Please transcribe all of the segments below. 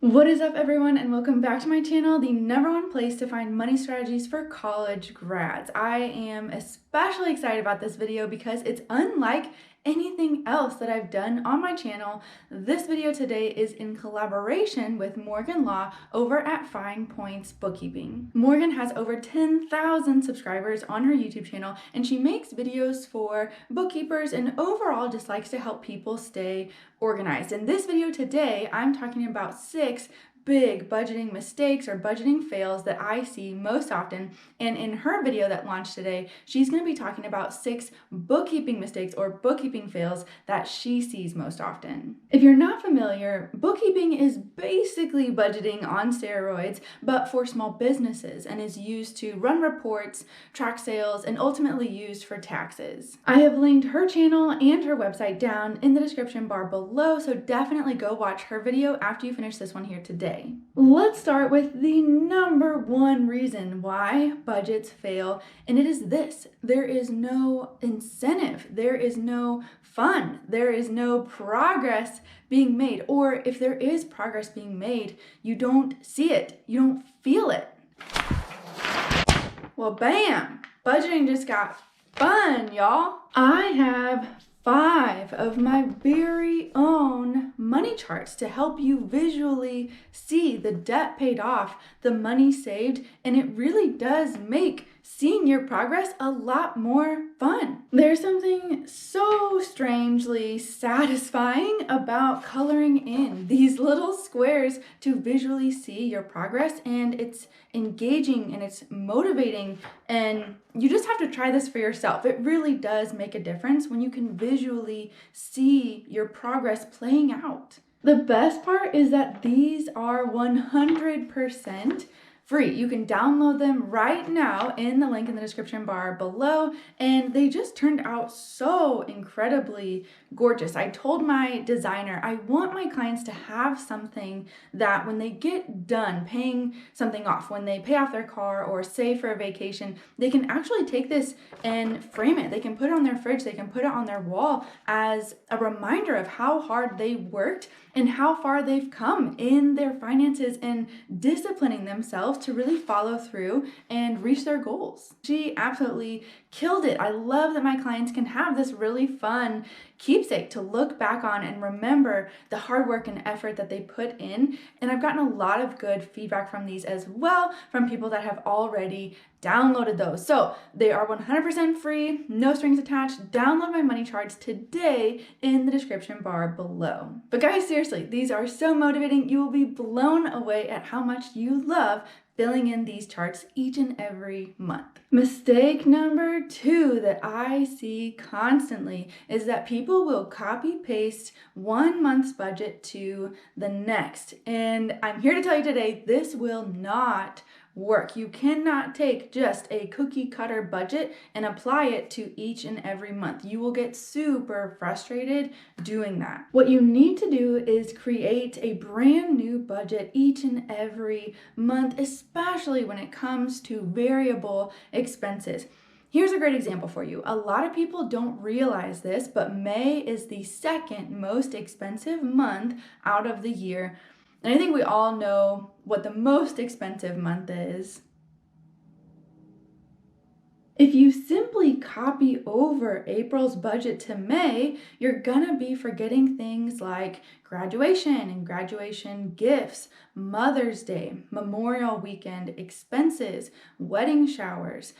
What is up, everyone, and welcome back to my channel, the #1 place to find money strategies for college grads. I am especially excited about this video because it's unlike anything else that I've done on my channel. This video today is in collaboration with Morgan Law over at Fine Points Bookkeeping. Morgan has over 10,000 subscribers on her YouTube channel, and she makes videos for bookkeepers and overall just likes to help people stay organized. In this video today, I'm talking about 6 big budgeting mistakes or budgeting fails that I see most often. And in her video that launched today, she's going to be talking about 6 bookkeeping mistakes or bookkeeping fails that she sees most often. If you're not familiar, bookkeeping is basically budgeting on steroids, but for small businesses, and is used to run reports, track sales, and ultimately used for taxes. I have linked her channel and her website down in the description bar below, so definitely go watch her video after you finish this one here today. Let's start with the #1 reason why budgets fail, and it is this: there is no incentive, there is no fun, there is no progress being made, or if there is progress being made, you don't see it, you don't feel it. Well, bam! Budgeting just got fun, y'all. I have 5 of my very own money charts to help you visually see the debt paid off, the money saved, and it really does make seeing your progress a lot more fun. There's something so strangely satisfying about coloring in these little squares to visually see your progress, and it's engaging and it's motivating, and you just have to try this for yourself. It really does make a difference when you can visually see your progress playing out. The best part is that these are 100% free. You can download them right now in the link in the description bar below, and they just turned out so incredibly gorgeous. I told my designer I want my clients to have something that when they get done paying something off, when they pay off their car or save for a vacation, they can actually take this and frame it. They can put it on their fridge, they can put it on their wall as a reminder of how hard they worked and how far they've come in their finances and disciplining themselves to really follow through and reach their goals. She absolutely killed it. I love that my clients can have this really fun keepsake to look back on and remember the hard work and effort that they put in. And I've gotten a lot of good feedback from these as well from people that have already downloaded those. So they are 100% free, no strings attached. Download my money charts today in the description bar below. But guys, seriously, these are so motivating. You will be blown away at how much you love filling in these charts each and every month. Mistake #2 that I see constantly is that people will copy paste one month's budget to the next. And I'm here to tell you today, this will not work. You cannot take just a cookie cutter budget and apply it to each and every month. You will get super frustrated doing that. What you need to do is create a brand new budget each and every month, especially when it comes to variable expenses. Here's a great example for you. A lot of people don't realize this, but May is the second most expensive month out of the year. And I think we all know what the most expensive month is. If you simply copy over April's budget to May, you're gonna be forgetting things like graduation and graduation gifts, Mother's Day, Memorial Weekend expenses, wedding showers,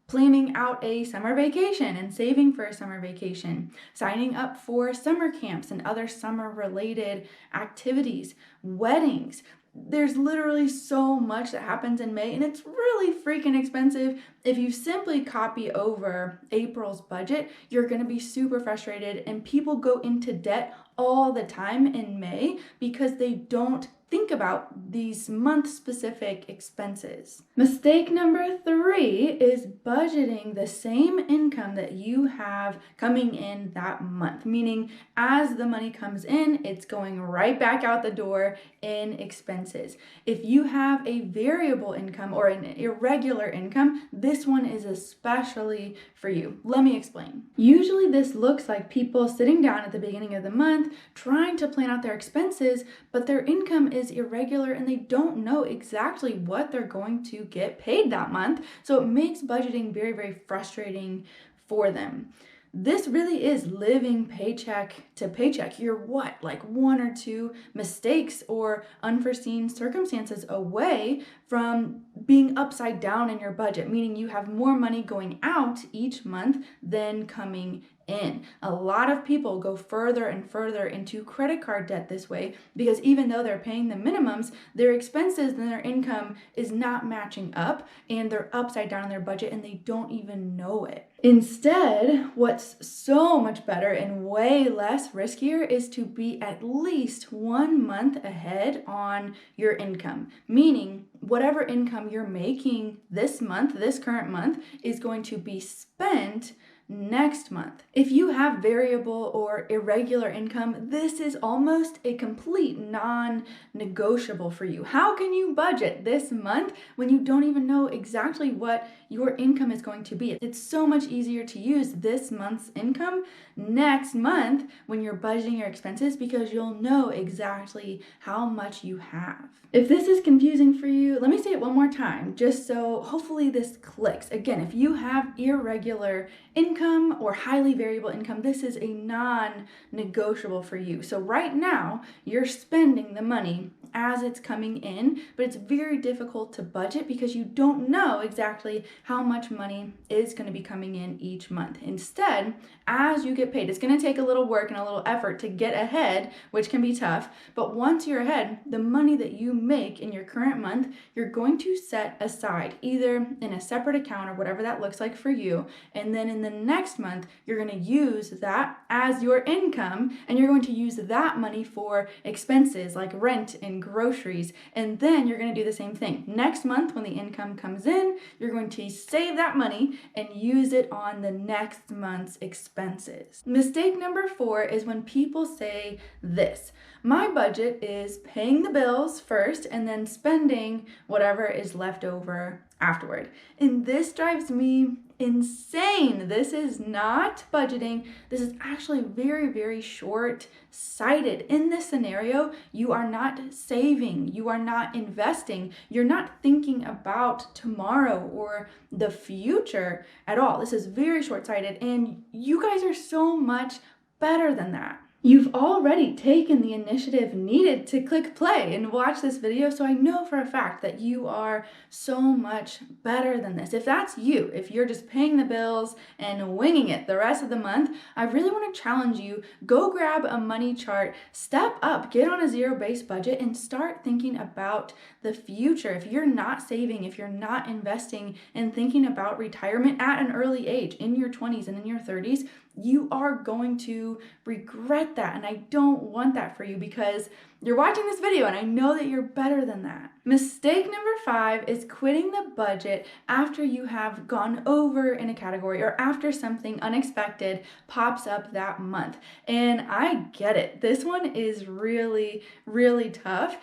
planning out a summer vacation and saving for a summer vacation, signing up for summer camps and other summer-related activities, weddings. There's literally so much that happens in May, and it's really freaking expensive. If you simply copy over April's budget, you're gonna be super frustrated, and people go into debt all the time in May because they don't think about these month-specific expenses. Mistake #3 is budgeting the same income that you have coming in that month, meaning as the money comes in, it's going right back out the door in expenses. If you have a variable income or an irregular income, this one is especially for you. Let me explain. Usually this looks like people sitting down at the beginning of the month trying to plan out their expenses, but their income is irregular and they don't know exactly what they're going to get paid that month. So it makes budgeting very, very frustrating for them. This really is living paycheck to paycheck. You're like one or two mistakes or unforeseen circumstances away from being upside down in your budget, meaning you have more money going out each month than coming in. A lot of people go further and further into credit card debt this way because even though they're paying the minimums, their expenses and their income is not matching up and they're upside down in their budget and they don't even know it. Instead, what's so much better and way less riskier is to be at least 1 month ahead on your income, meaning whatever income you're making this month, this current month, is going to be spent next month. If you have variable or irregular income, this is almost a complete non-negotiable for you. How can you budget this month when you don't even know exactly what your income is going to be? It's so much easier to use this month's income next month when you're budgeting your expenses because you'll know exactly how much you have. If this is confusing for you, let me say it one more time, just so hopefully this clicks. Again, if you have irregular income or highly variable income, this is a non-negotiable for you. So right now, you're spending the money as it's coming in, but it's very difficult to budget because you don't know exactly how much money is going to be coming in each month. Instead, as you get paid, it's going to take a little work and a little effort to get ahead, which can be tough, but once you're ahead, the money that you make in your current month, you're going to set aside either in a separate account or whatever that looks like for you, and then in the next month, you're going to use that as your income, and you're going to use that money for expenses like rent and groceries, and then you're going to do the same thing. Next month, when the income comes in, you're going to save that money and use it on the next month's expenses. Mistake number 4 is when people say this: my budget is paying the bills first and then spending whatever is left over afterward. And this drives me insane. This is not budgeting. This is actually very, very short-sighted. In this scenario, you are not saving. You are not investing. You're not thinking about tomorrow or the future at all. This is very short-sighted, and you guys are so much better than that. You've already taken the initiative needed to click play and watch this video, so I know for a fact that you are so much better than this. If that's you, if you're just paying the bills and winging it the rest of the month, I really want to challenge you, go grab a money chart, step up, get on a zero-based budget, and start thinking about the future. If you're not saving, if you're not investing and thinking about retirement at an early age, in your 20s and in your 30s, you are going to regret that. And I don't want that for you because you're watching this video and I know that you're better than that. Mistake number 5 is quitting the budget after you have gone over in a category or after something unexpected pops up that month. And I get it. This one is really, really tough.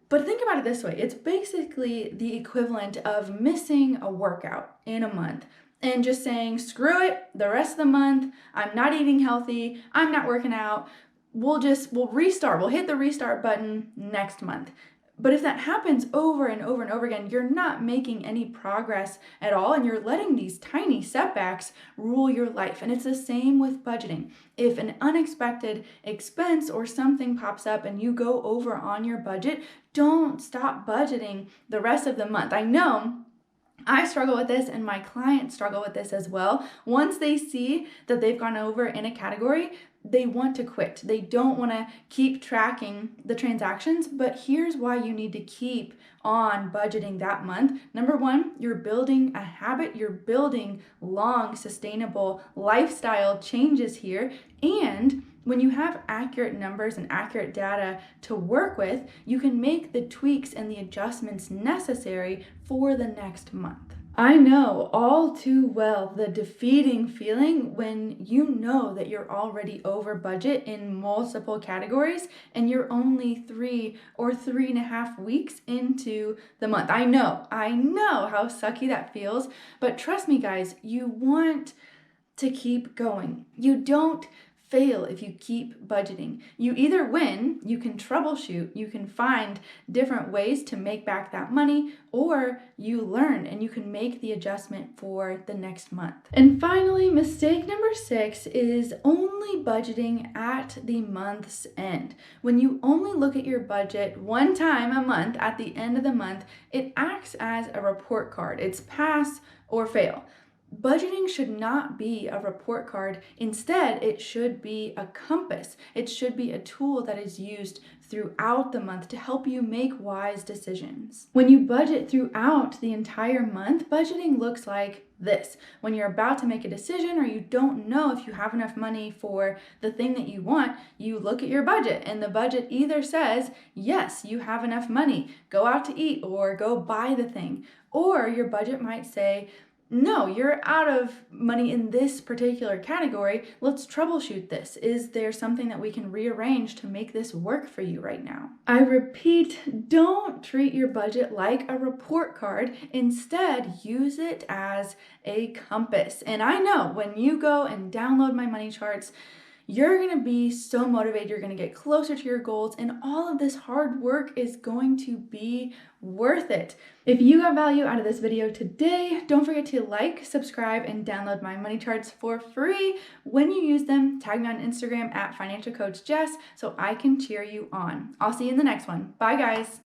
But think about it this way. It's basically the equivalent of missing a workout in a month and just saying, screw it, the rest of the month, I'm not eating healthy, I'm not working out, we'll restart, we'll hit the restart button next month. But if that happens over and over and over again, you're not making any progress at all, and you're letting these tiny setbacks rule your life. And it's the same with budgeting. If an unexpected expense or something pops up and you go over on your budget, don't stop budgeting the rest of the month. I know I struggle with this and my clients struggle with this as well. Once they see that they've gone over in a category, they want to quit. They don't want to keep tracking the transactions, but here's why you need to keep on budgeting that month. Number 1, you're building a habit. You're building long, sustainable lifestyle changes here. And when you have accurate numbers and accurate data to work with, you can make the tweaks and the adjustments necessary for the next month. I know all too well the defeating feeling when you know that you're already over budget in multiple categories and you're only 3 or 3.5 weeks into the month. I know how sucky that feels, but trust me guys, you want to keep going. You don't fail if you keep budgeting. You either win, you can troubleshoot, you can find different ways to make back that money, or you learn and you can make the adjustment for the next month. And finally, mistake number 6 is only budgeting at the month's end. When you only look at your budget one time a month at the end of the month, it acts as a report card. It's pass or fail. Budgeting should not be a report card. Instead, it should be a compass. It should be a tool that is used throughout the month to help you make wise decisions. When you budget throughout the entire month, budgeting looks like this. When you're about to make a decision or you don't know if you have enough money for the thing that you want, you look at your budget and the budget either says, yes, you have enough money, go out to eat or go buy the thing. Or your budget might say, no, you're out of money in this particular category. Let's troubleshoot this. Is there something that we can rearrange to make this work for you right now? I repeat, don't treat your budget like a report card. Instead, use it as a compass. And I know when you go and download my money charts, you're going to be so motivated, you're going to get closer to your goals, and all of this hard work is going to be worth it. If you got value out of this video today, don't forget to like, subscribe, and download my money charts for free. When you use them, tag me on Instagram at Financial Coach Jess so I can cheer you on. I'll see you in the next one. Bye, guys.